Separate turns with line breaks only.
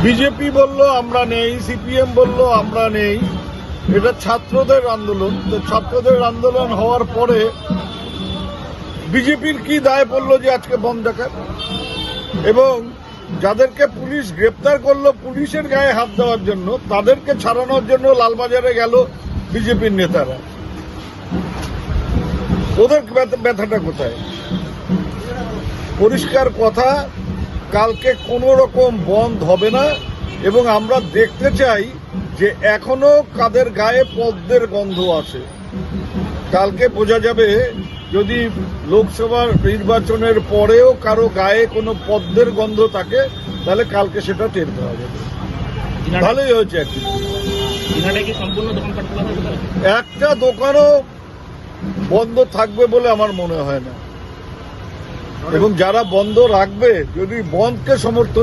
BJP বলল আমরা নেই, সিপিএম বলল আমরা নেই। এটা ছাত্রদের আন্দোলন। তো ছাত্রদের আন্দোলন হওয়ার পরে বিজেপির কি দায় পড়লো যে আজকে বন্ধ ডাকার? এবং যাদেরকে পুলিশ গ্রেপ্তার করলো পুলিশের গায়ে হাত দেওয়ার জন্য, তাদেরকে ছাড়ানোর জন্য লালবাজারে গেল বিজেপির নেতারা। ওদের ব্যথাটা কোথায়? পরিষ্কার কথা, কালকে কোনো রকম বন্ধ হবে না। এবং আমরা দেখতে চাই যে এখনো কাদের গায়ে পদ্মের গন্ধ আছে। কালকে বোঝা যাবে যদি লোকসভার নির্বাচনের পরেও কারো গায়ে কোনো পদ্মের গন্ধ থাকে, তাহলে কালকে সেটা টের পাওয়া যাবে। ভালোই হয়েছে। একটা দোকানও বন্ধ থাকবে বলে আমার মনে হয় না। এবং যারা বন্ধ রাখবে, যদি বন্ধকে সমর্থন